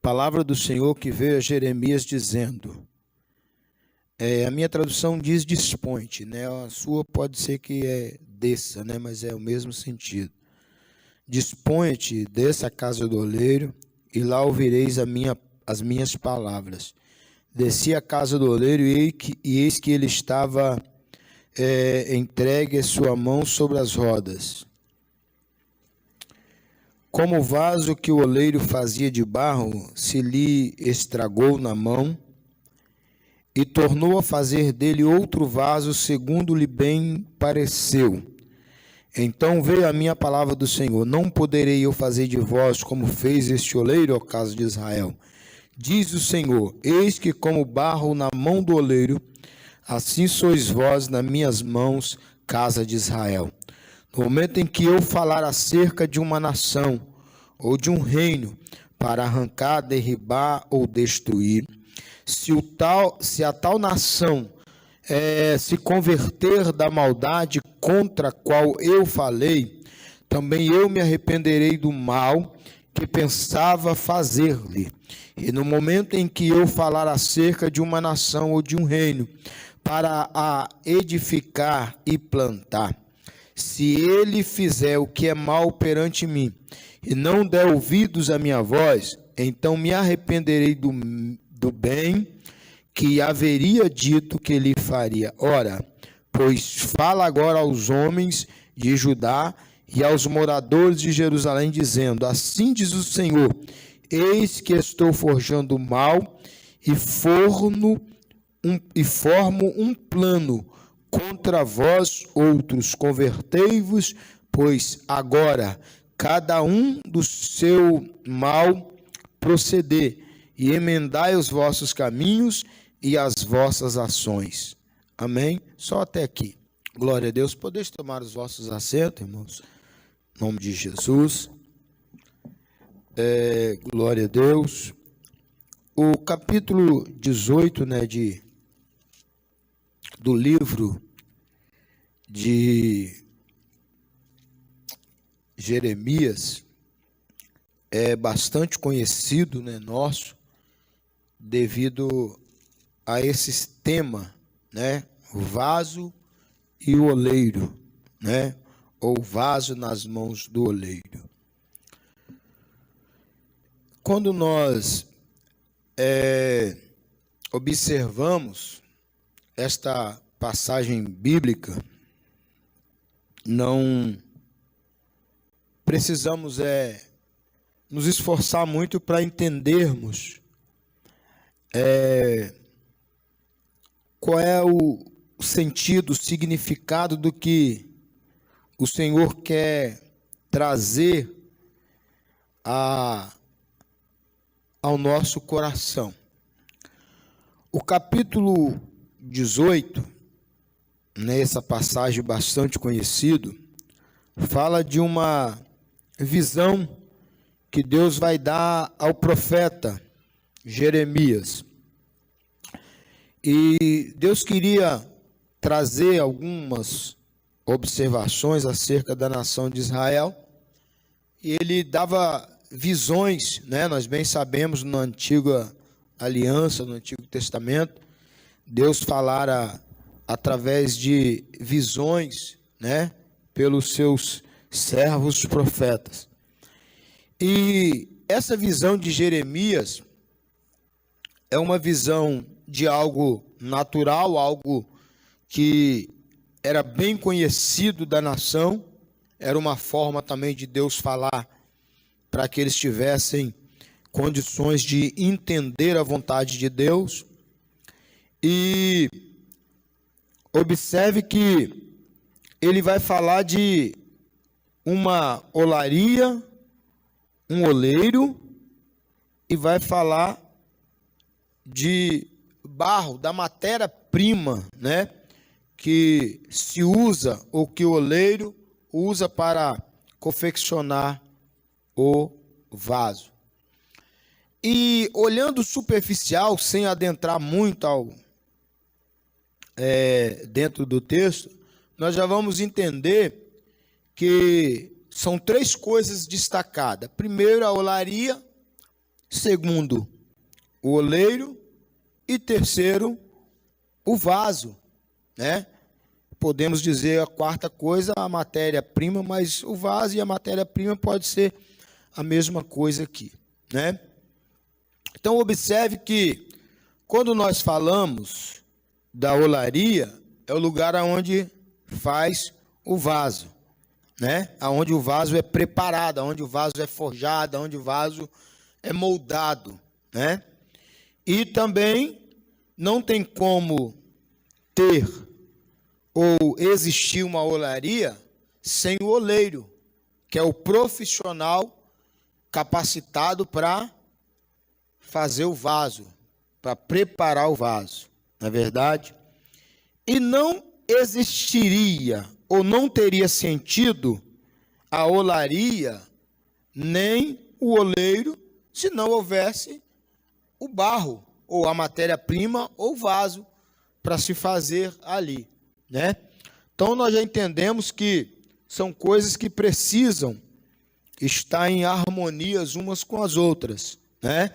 Palavra do Senhor que veio a Jeremias dizendo, a minha tradução diz dispõe-te, né? A sua pode ser que desça, né? Mas é o mesmo sentido. Dispõe-te, desça à casa do oleiro, e lá ouvireis as minhas palavras. Desci à casa do oleiro, e eis que ele estava entregue a sua mão sobre as rodas. Como o vaso que o oleiro fazia de barro se lhe estragou na mão, e tornou a fazer dele outro vaso segundo lhe bem pareceu. Então veio a minha palavra do Senhor: não poderei eu fazer de vós como fez este oleiro, ó casa de Israel? Diz o Senhor: eis que como barro na mão do oleiro, assim sois vós nas minhas mãos, casa de Israel. No momento em que eu falar acerca de uma nação ou de um reino para arrancar, derribar ou destruir, se a tal nação se converter da maldade contra a qual eu falei, também eu me arrependerei do mal que pensava fazer-lhe. E no momento em que eu falar acerca de uma nação ou de um reino para a edificar e plantar, se ele fizer o que é mal perante mim e não der ouvidos à minha voz, então me arrependerei do bem que haveria dito que lhe faria. Ora, pois fala agora aos homens de Judá e aos moradores de Jerusalém, dizendo: assim diz o Senhor, eis que estou forjando o mal e formo um plano contra vós outros. Convertei-vos, pois agora cada um do seu mal proceder, e emendai os vossos caminhos e as vossas ações. Amém? Só até aqui. Glória a Deus. Podeis tomar os vossos assentos, irmãos? Em nome de Jesus. Glória a Deus. O capítulo 18, né, do livro de Jeremias é bastante conhecido, né, nosso, devido a esse tema, né, o vaso e o oleiro, né, ou vaso nas mãos do oleiro. Quando nós observamos esta passagem bíblica, não precisamos nos esforçar muito para entendermos qual é o sentido, o significado do que o Senhor quer trazer ao nosso coração. O capítulo 18, nessa passagem bastante conhecida, fala de uma visão que Deus vai dar ao profeta Jeremias. E Deus queria trazer algumas observações acerca da nação de Israel. E ele dava visões, né? Nós bem sabemos, na antiga aliança, no Antigo Testamento, Deus falara através de visões, né, pelos seus servos profetas. E essa visão de Jeremias é uma visão de algo natural, algo que era bem conhecido da nação, era uma forma também de Deus falar para que eles tivessem condições de entender a vontade de Deus. E observe que ele vai falar de uma olaria, um oleiro, e vai falar de barro, da matéria-prima, né, que se usa, ou que o oleiro usa para confeccionar o vaso. E olhando superficial, sem adentrar muito dentro do texto, nós já vamos entender que são três coisas destacadas. Primeiro, a olaria segundo, o oleiro, e terceiro, o vaso, né? Podemos dizer a quarta coisa, a matéria-prima, mas o vaso e a matéria-prima pode ser a mesma coisa aqui, né? Então, observe que quando nós falamos da olaria, é o lugar onde faz o vaso, né? Onde o vaso é preparado, onde o vaso é forjado, onde o vaso é moldado, né? E também não tem como ter ou existir uma olaria sem o oleiro, que é o profissional capacitado para fazer o vaso, para preparar o vaso, não é verdade? E não existiria ou não teria sentido a olaria nem o oleiro se não houvesse o barro, ou a matéria-prima, ou vaso, para se fazer ali, né? Então, nós já entendemos que são coisas que precisam estar em harmonias umas com as outras, né?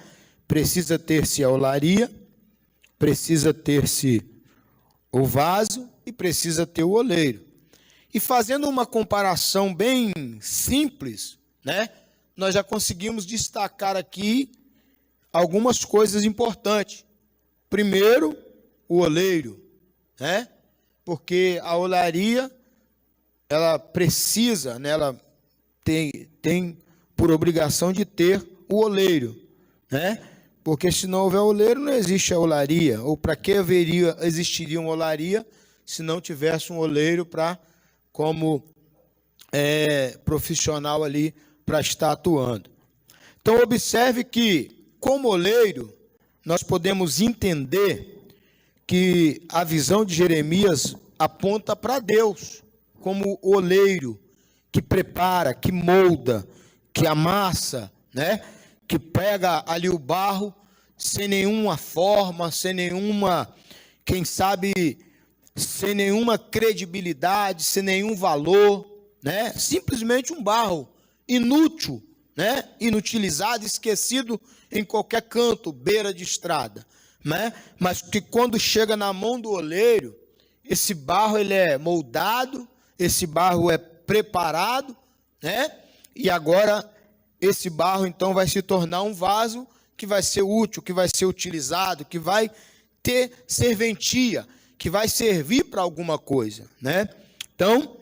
Precisa ter-se a olaria, precisa ter-se o vaso e precisa ter o oleiro. E fazendo uma comparação bem simples, né? Nós já conseguimos destacar aqui algumas coisas importantes. Primeiro, o oleiro, né? Porque a olaria, ela precisa, né? Ela tem por obrigação de ter o oleiro, né? Porque se não houver oleiro, não existe a olaria. Ou para que existiria uma olaria se não tivesse um oleiro para, como profissional ali, para estar atuando. Então, observe que, como oleiro, nós podemos entender que a visão de Jeremias aponta para Deus, como oleiro, que prepara, que molda, que amassa, né? Que pega ali o barro sem nenhuma forma, sem nenhuma, quem sabe, sem nenhuma credibilidade, sem nenhum valor, né? Simplesmente um barro inútil, né? Inutilizado, esquecido em qualquer canto, beira de estrada, né? Mas que quando chega na mão do oleiro, esse barro ele é moldado, esse barro é preparado, né? E agora esse barro então vai se tornar um vaso que vai ser útil, que vai ser utilizado, que vai ter serventia, que vai servir para alguma coisa, né? Então,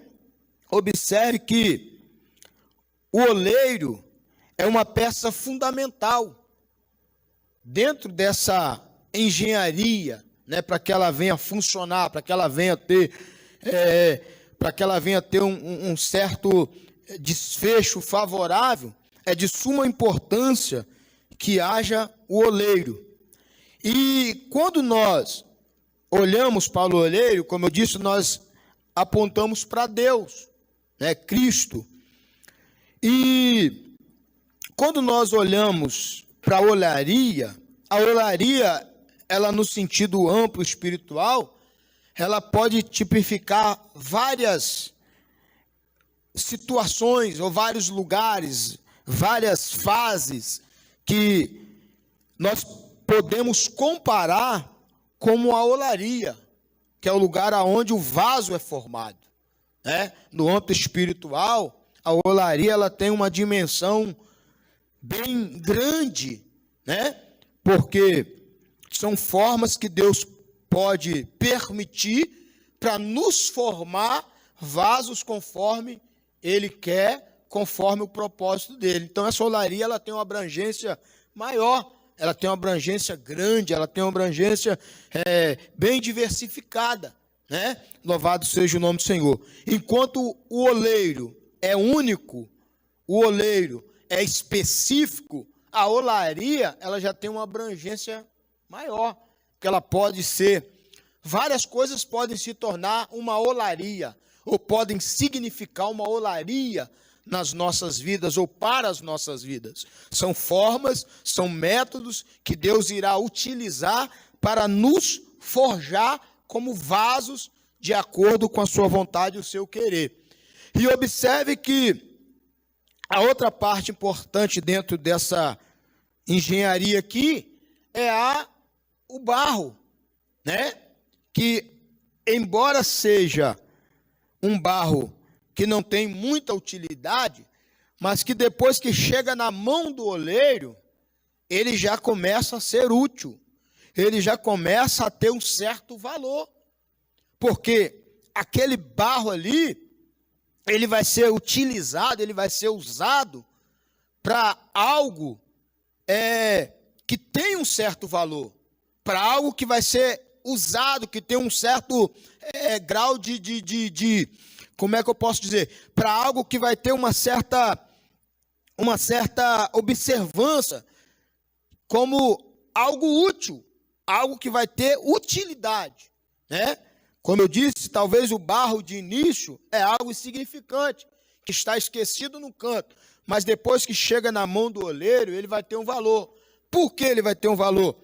observe que o oleiro é uma peça fundamental dentro dessa engenharia, né, para que ela venha funcionar, para que ela venha ter, um certo desfecho favorável. É de suma importância que haja o oleiro. E quando nós olhamos para o oleiro, como eu disse, nós apontamos para Deus, né, Cristo. E quando nós olhamos para a olaria, ela no sentido amplo espiritual, ela pode tipificar várias situações ou vários lugares, várias fases que nós podemos comparar como a olaria, que é o lugar onde o vaso é formado, né? No âmbito espiritual, a olaria ela tem uma dimensão bem grande, né? Porque são formas que Deus pode permitir para nos formar vasos conforme Ele quer, conforme o propósito dele. Então, essa olaria ela tem uma abrangência maior, ela tem uma abrangência grande, ela tem uma abrangência bem diversificada, né? Louvado seja o nome do Senhor. Enquanto o oleiro é único, o oleiro é específico, a olaria ela já tem uma abrangência maior, que ela pode ser, várias coisas podem se tornar uma olaria, ou podem significar uma olaria nas nossas vidas, ou para as nossas vidas. São formas, são métodos que Deus irá utilizar para nos forjar como vasos de acordo com a sua vontade e o seu querer. E observe que a outra parte importante dentro dessa engenharia aqui é o barro, né? Que, embora seja um barro que não tem muita utilidade, mas que depois que chega na mão do oleiro, ele já começa a ser útil, ele já começa a ter um certo valor, porque aquele barro ali, ele vai ser utilizado, ele vai ser usado para algo que tem um certo valor, para algo que vai ser usado, que tem um certo grau de, como é que eu posso dizer? Para algo que vai ter uma certa observância, como algo útil, algo que vai ter utilidade, né? Como eu disse, talvez o barro de início é algo insignificante, que está esquecido no canto, mas depois que chega na mão do oleiro, ele vai ter um valor. Por que ele vai ter um valor?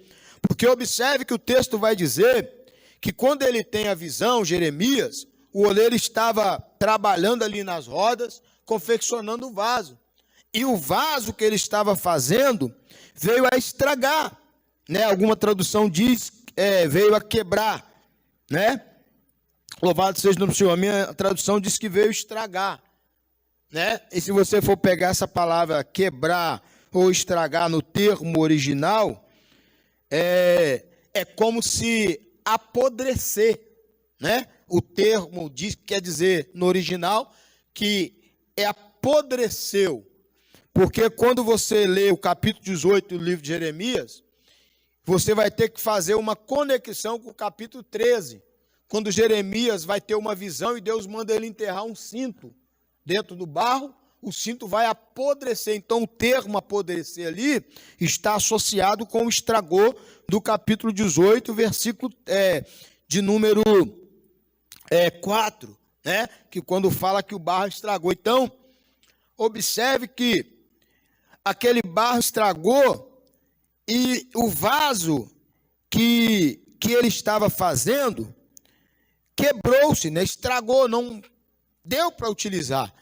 Porque observe que o texto vai dizer que quando ele tem a visão, Jeremias, o oleiro estava trabalhando ali nas rodas, confeccionando o vaso. E o vaso que ele estava fazendo veio a estragar, né? Alguma tradução diz veio a quebrar, né? Louvado seja o nome do Senhor. A minha tradução diz que veio estragar, né? E se você for pegar essa palavra quebrar ou estragar no termo original, é como se apodrecer, né? O termo quer dizer no original que apodreceu. Porque quando você lê o capítulo 18 do livro de Jeremias, você vai ter que fazer uma conexão com o capítulo 13. Quando Jeremias vai ter uma visão e Deus manda ele enterrar um cinto dentro do barro, o cinto vai apodrecer. Então o termo apodrecer ali está associado com o estragor do capítulo 18, versículo de número 4, né? Que quando fala que o barro estragou. Então, observe que aquele barro estragou e o vaso que ele estava fazendo quebrou-se, né? Estragou, não deu para utilizar.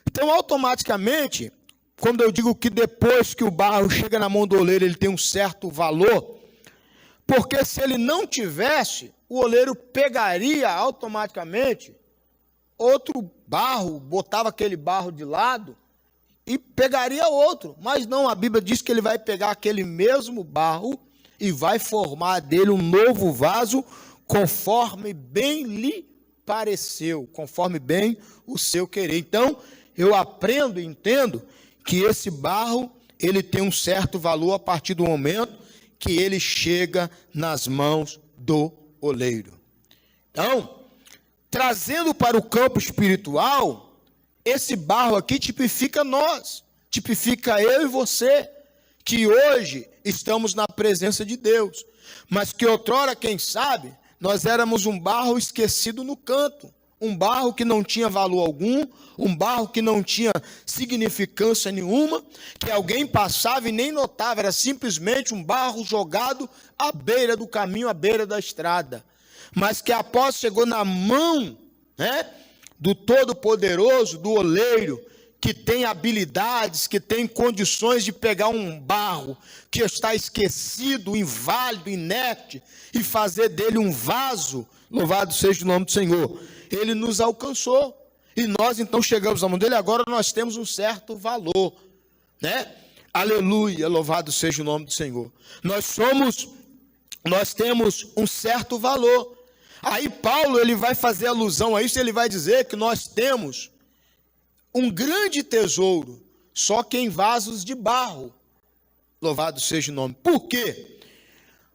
Então, automaticamente, quando eu digo que depois que o barro chega na mão do oleiro, ele tem um certo valor, porque se ele não tivesse, o oleiro pegaria automaticamente outro barro, botava aquele barro de lado e pegaria outro. Mas não, a Bíblia diz que ele vai pegar aquele mesmo barro e vai formar dele um novo vaso, conforme bem lhe pareceu, conforme bem o seu querer. Então, eu aprendo e entendo que esse barro, ele tem um certo valor a partir do momento que ele chega nas mãos do oleiro. Então, trazendo para o campo espiritual, esse barro aqui tipifica nós, tipifica eu e você, que hoje estamos na presença de Deus, mas que outrora, quem sabe, nós éramos um barro esquecido no canto, um barro que não tinha valor algum, um barro que não tinha significância nenhuma, que alguém passava e nem notava, era simplesmente um barro jogado à beira do caminho, à beira da estrada. Mas que após chegou na mão, né, do Todo-Poderoso, do oleiro, que tem habilidades, que tem condições de pegar um barro que está esquecido, inválido, inerte, e fazer dele um vaso, louvado seja o nome do Senhor. Ele nos alcançou, e nós então chegamos à mão dele, agora nós temos um certo valor, né? Aleluia, louvado seja o nome do Senhor. Nós temos um certo valor. Aí Paulo, ele vai fazer alusão a isso, ele vai dizer que nós temos um grande tesouro, só que em vasos de barro. Louvado seja o nome. Por quê?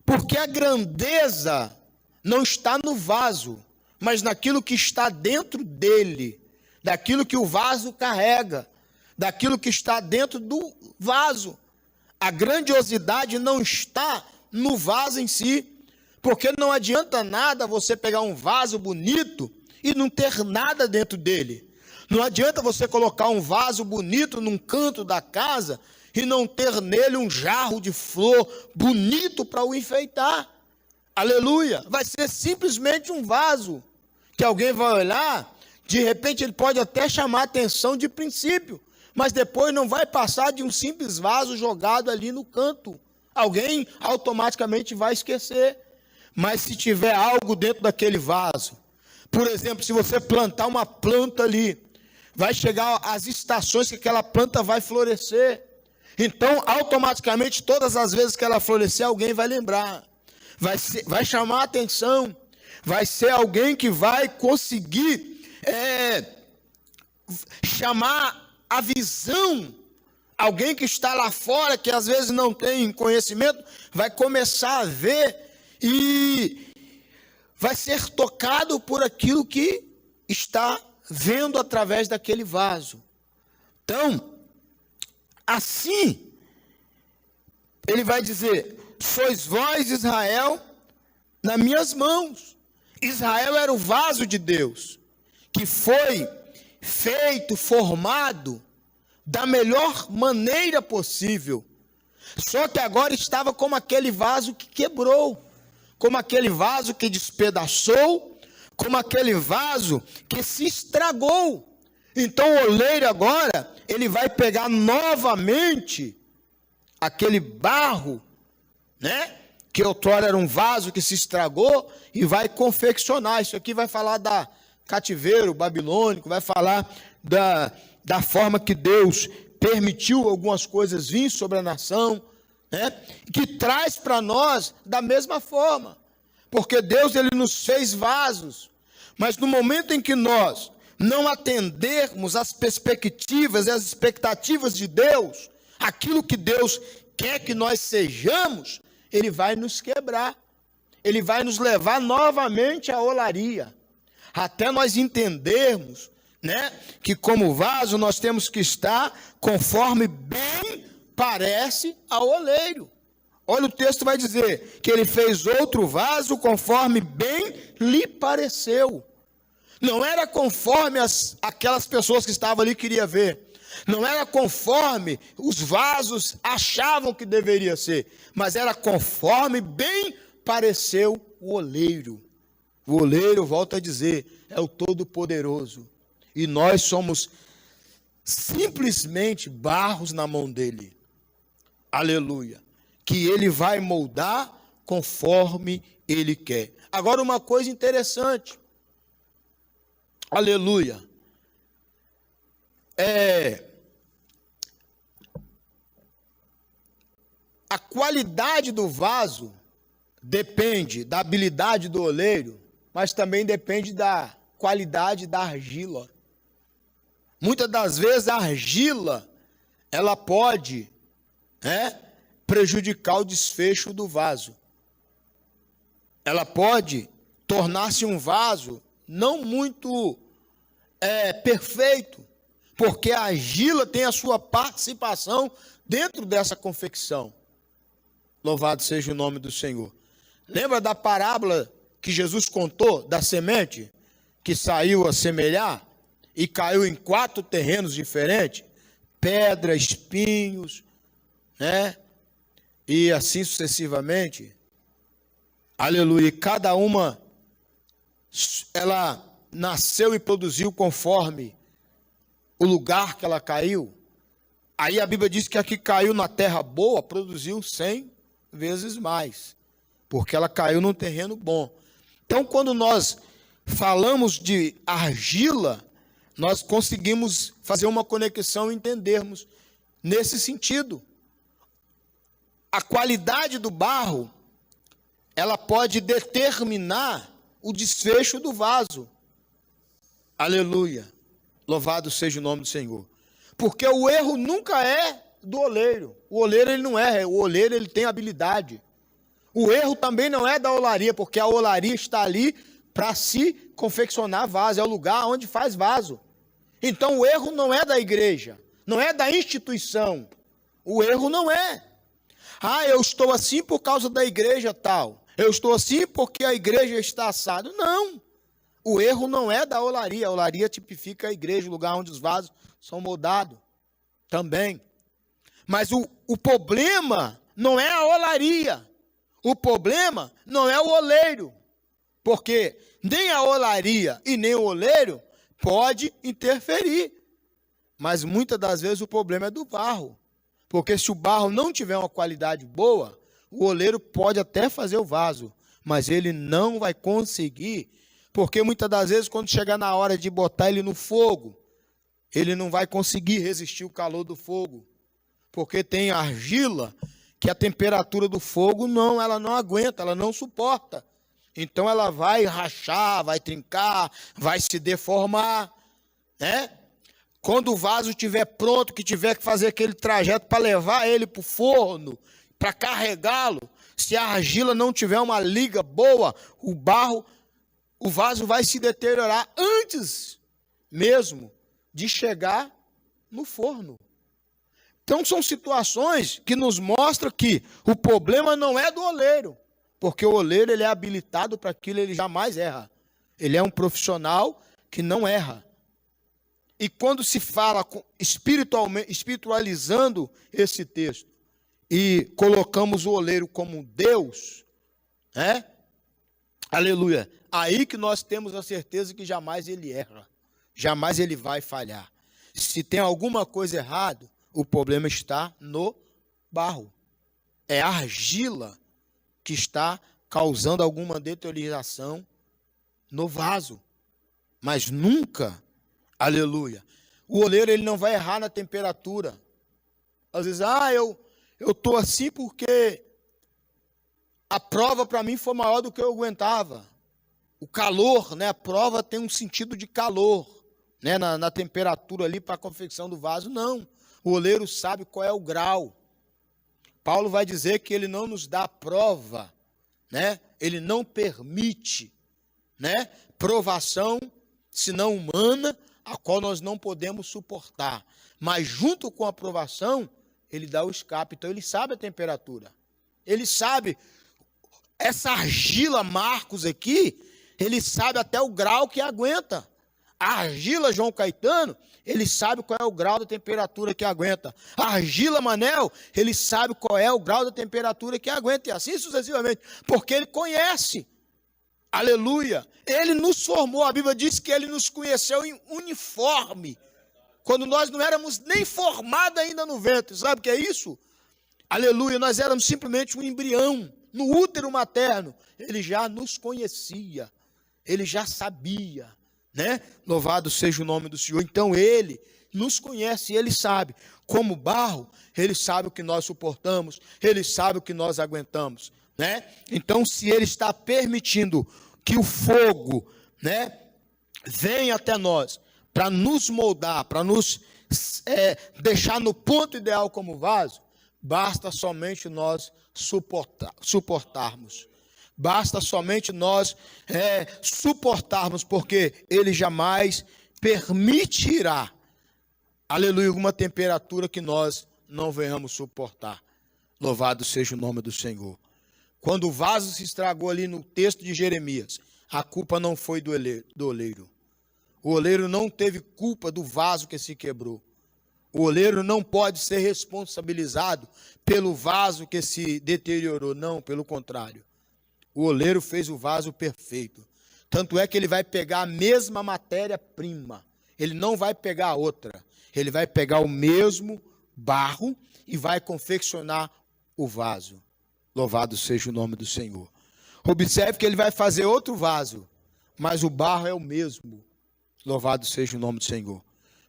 Porque a grandeza não está no vaso, mas naquilo que está dentro dele, daquilo que o vaso carrega, daquilo que está dentro do vaso. A grandiosidade não está no vaso em si, porque não adianta nada você pegar um vaso bonito e não ter nada dentro dele. Não adianta você colocar um vaso bonito num canto da casa e não ter nele um jarro de flor bonito para o enfeitar. Aleluia! Vai ser simplesmente um vaso que alguém vai olhar, de repente ele pode até chamar a atenção de princípio, mas depois não vai passar de um simples vaso jogado ali no canto. Alguém automaticamente vai esquecer. Mas se tiver algo dentro daquele vaso, por exemplo, se você plantar uma planta ali, vai chegar as estações que aquela planta vai florescer. Então, automaticamente, todas as vezes que ela florescer, alguém vai lembrar. Vai chamar a atenção. Vai ser alguém que vai conseguir chamar a visão. Alguém que está lá fora, que às vezes não tem conhecimento, vai começar a ver e vai ser tocado por aquilo que está vendo através daquele vaso. Então, assim, ele vai dizer: sois vós, Israel, nas minhas mãos. Israel era o vaso de Deus, que foi feito, formado, da melhor maneira possível. Só que agora estava como aquele vaso que quebrou, como aquele vaso que despedaçou, como aquele vaso que se estragou. Então o oleiro agora, ele vai pegar novamente aquele barro, né? Que outrora era um vaso que se estragou, e vai confeccionar. Isso aqui vai falar da cativeiro babilônico, vai falar da forma que Deus permitiu algumas coisas vir sobre a nação, né? Que traz para nós da mesma forma, porque Deus, ele nos fez vasos, mas no momento em que nós não atendermos às perspectivas e às expectativas de Deus, aquilo que Deus quer que nós sejamos, ele vai nos quebrar, ele vai nos levar novamente à olaria, até nós entendermos, né, que como vaso nós temos que estar conforme bem parece ao oleiro. Olha, o texto vai dizer que ele fez outro vaso conforme bem lhe pareceu. Não era conforme aquelas pessoas que estavam ali queriam ver. Não era conforme os vasos achavam que deveria ser, mas era conforme bem pareceu o oleiro. O oleiro, volta a dizer, é o Todo-Poderoso. E nós somos simplesmente barros na mão dele. Aleluia. Que ele vai moldar conforme ele quer. Agora, uma coisa interessante. Aleluia. A qualidade do vaso depende da habilidade do oleiro, mas também depende da qualidade da argila. Muitas das vezes a argila, ela pode, prejudicar o desfecho do vaso. Ela pode tornar-se um vaso não muito perfeito, porque a argila tem a sua participação dentro dessa confecção. Louvado seja o nome do Senhor. Lembra da parábola que Jesus contou da semente que saiu a semear e caiu em 4 terrenos diferentes? Pedra, espinhos, né? E assim sucessivamente. Aleluia. E cada uma, ela nasceu e produziu conforme o lugar que ela caiu. Aí a Bíblia diz que a que caiu na terra boa produziu 100 vezes mais, porque ela caiu num terreno bom. Então, quando nós falamos de argila, nós conseguimos fazer uma conexão e entendermos nesse sentido. A qualidade do barro, ela pode determinar o desfecho do vaso. Aleluia. Louvado seja o nome do Senhor. Porque o erro nunca é do oleiro. O oleiro, ele não erra. O oleiro, ele tem habilidade. O erro também não é da olaria, porque a olaria está ali para se confeccionar vaso. É o lugar onde faz vaso. Então, o erro não é da igreja. Não é da instituição. O erro não é. Ah, eu estou assim por causa da igreja tal. Eu estou assim porque a igreja está assada. Não. O erro não é da olaria. A olaria tipifica a igreja, o lugar onde os vasos são moldados também. Mas o problema não é a olaria. O problema não é o oleiro. Porque nem a olaria e nem o oleiro pode interferir. Mas muitas das vezes o problema é do barro. Porque se o barro não tiver uma qualidade boa, o oleiro pode até fazer o vaso, mas ele não vai conseguir, porque muitas das vezes quando chegar na hora de botar ele no fogo, ele não vai conseguir resistir o calor do fogo, porque tem argila que a temperatura do fogo ela não aguenta, ela não suporta. Então ela vai rachar, vai trincar, vai se deformar, né? Quando o vaso estiver pronto, que tiver que fazer aquele trajeto para levar ele para o forno, para carregá-lo, se a argila não tiver uma liga boa, o vaso vai se deteriorar antes mesmo de chegar no forno. Então são situações que nos mostram que o problema não é do oleiro, porque o oleiro ele é habilitado para aquilo, ele jamais erra. Ele é um profissional que não erra. E quando se fala espiritualizando esse texto e colocamos o oleiro como Deus, né? Aleluia. Aí que nós temos a certeza que jamais ele erra, jamais ele vai falhar. Se tem alguma coisa errada, o problema está no barro. É a argila que está causando alguma deterioração no vaso. Mas nunca, aleluia, o oleiro ele não vai errar na temperatura. Às vezes, eu estou assim porque a prova para mim foi maior do que eu aguentava. O calor, né? A prova tem um sentido de calor, né? Na temperatura ali para a confecção do vaso. Não, o oleiro sabe qual é o grau. Paulo vai dizer que ele não nos dá prova, né? Ele não permite, né? Provação, senão humana, a qual nós não podemos suportar. Mas junto com a provação, ele dá o escape. Então ele sabe a temperatura. Ele sabe, essa argila Marcos aqui, ele sabe até o grau que aguenta. A argila João Caetano, ele sabe qual é o grau da temperatura que aguenta. A argila Manel, ele sabe qual é o grau da temperatura que aguenta. E assim sucessivamente, porque ele conhece. Aleluia. Ele nos formou, a Bíblia diz que ele nos conheceu em uniforme, quando nós não éramos nem formados ainda no ventre. Sabe o que é isso? Aleluia, nós éramos simplesmente um embrião, no útero materno. Ele já nos conhecia, ele já sabia, né? Louvado seja o nome do Senhor. Então ele nos conhece, ele sabe. Como barro, ele sabe o que nós suportamos, ele sabe o que nós aguentamos, né? Então se ele está permitindo que o fogo, né, venha até nós para nos moldar, para nos deixar no ponto ideal como vaso, basta somente nós suportarmos. Basta somente nós suportarmos, porque ele jamais permitirá, aleluia, alguma temperatura que nós não venhamos suportar. Louvado seja o nome do Senhor. Quando o vaso se estragou ali no texto de Jeremias, a culpa não foi do oleiro. O oleiro não teve culpa do vaso que se quebrou. O oleiro não pode ser responsabilizado pelo vaso que se deteriorou. Não, pelo contrário. O oleiro fez o vaso perfeito. Tanto é que ele vai pegar a mesma matéria-prima. Ele não vai pegar outra. Ele vai pegar o mesmo barro e vai confeccionar o vaso. Louvado seja o nome do Senhor. Observe que ele vai fazer outro vaso, mas o barro é o mesmo. Louvado seja o nome do Senhor.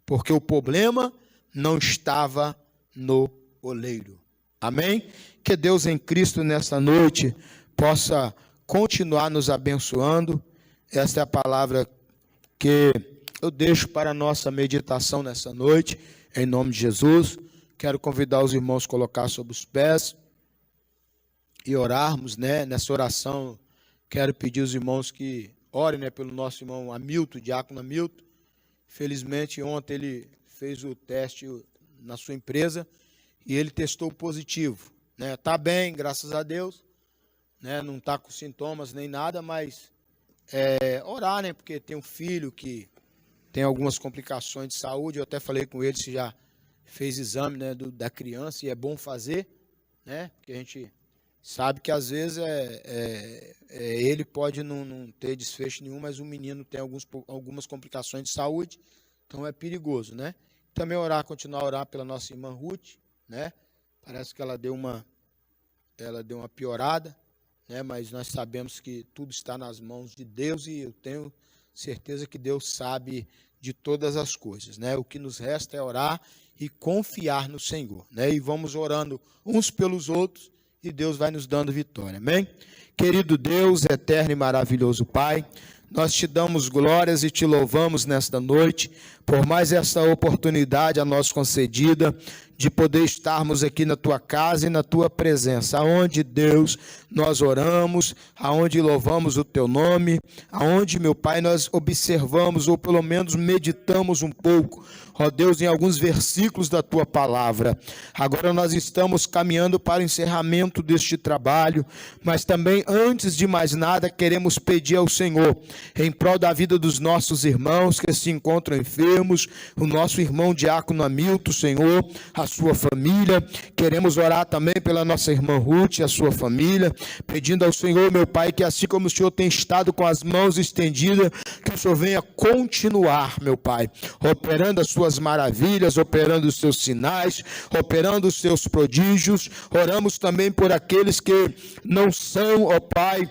Porque o problema não estava no oleiro. Amém? Que Deus em Cristo nesta noite possa continuar nos abençoando. Esta é a palavra que eu deixo para a nossa meditação nessa noite, em nome de Jesus. Quero convidar os irmãos a colocar sobre os pés e orarmos, né? Nessa oração, quero pedir aos irmãos que orem, né, pelo nosso irmão Hamilton, diácono Hamilton. Felizmente, ontem ele fez o teste na sua empresa e ele testou positivo, né? Está bem, graças a Deus, né? Não está com sintomas nem nada, mas orar, né? Porque tem um filho que tem algumas complicações de saúde. Eu até falei com ele se já fez exame, né, da criança, e é bom fazer, né? Porque a gente sabe que às vezes ele pode não ter desfecho nenhum, mas o menino tem algumas complicações de saúde, então é perigoso, né? também continuar a orar pela nossa irmã Ruth, né? Parece que ela deu uma piorada, né? Mas nós sabemos que tudo está nas mãos de Deus e eu tenho certeza que Deus sabe de todas as coisas, né? O que nos resta é orar e confiar no Senhor, né? E vamos orando uns pelos outros e Deus vai nos dando vitória, amém? Querido Deus, eterno e maravilhoso Pai, nós te damos glórias e te louvamos nesta noite, por mais essa oportunidade a nós concedida, de poder estarmos aqui na tua casa e na tua presença, aonde, Deus, nós oramos, aonde louvamos o teu nome, aonde, meu Pai, nós observamos ou pelo menos meditamos um pouco, ó Deus, em alguns versículos da tua palavra. Agora nós estamos caminhando para o encerramento deste trabalho, mas também, antes de mais nada, queremos pedir ao Senhor, em prol da vida dos nossos irmãos que se encontram enfermos, o nosso irmão Diácono Hamilton, Senhor, a sua família, queremos orar também pela nossa irmã Ruth e a sua família, pedindo ao Senhor, meu Pai, que assim como o Senhor tem estado com as mãos estendidas, que o Senhor venha continuar, meu Pai, operando as suas maravilhas, operando os seus sinais, operando os seus prodígios. Oramos também por aqueles que não são, ó Pai,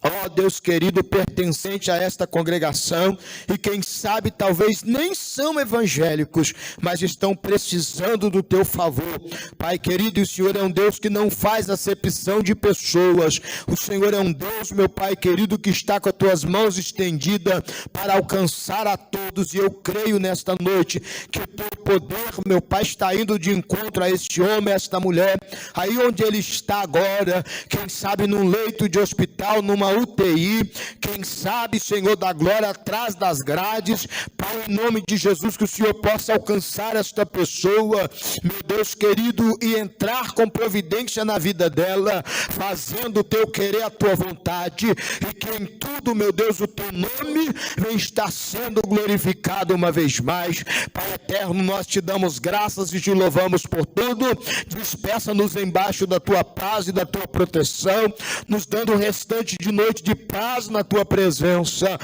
ó Deus querido, pertencente a esta congregação, e quem sabe talvez nem são evangélicos, mas estão precisando do teu favor. Pai querido, o Senhor é um Deus que não faz acepção de pessoas. O Senhor é um Deus, meu Pai querido, que está com as tuas mãos estendidas para alcançar a todos, e eu creio nesta noite que o teu poder, meu Pai, está indo de encontro a este homem, a esta mulher, aí onde ele está agora, quem sabe num leito de hospital, numa UTI, quem sabe, Senhor da glória, atrás das grades. Pai, em nome de Jesus, que o Senhor possa alcançar esta pessoa, meu Deus querido, e entrar com providência na vida dela, fazendo o teu querer, a tua vontade, e que em tudo, meu Deus, o teu nome vem estar sendo glorificado uma vez mais. Pai eterno, nós te damos graças e te louvamos por tudo. Despeça-nos embaixo da tua paz e da tua proteção, nos dando o restante de noite de paz na tua presença,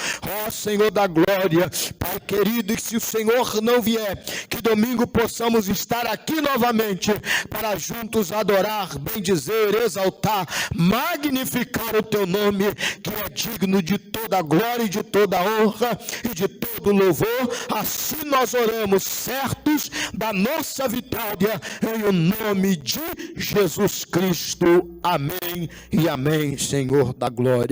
ó Senhor da glória. Pai querido, e se o Senhor não vier, que domingo possamos estar aqui novamente, para juntos adorar, bendizer, exaltar, magnificar o teu nome, que é digno de toda glória e de toda honra e de todo louvor. Assim nós oramos, certos da nossa vitória, em o nome de Jesus Cristo. Amém e amém, Senhor da glória.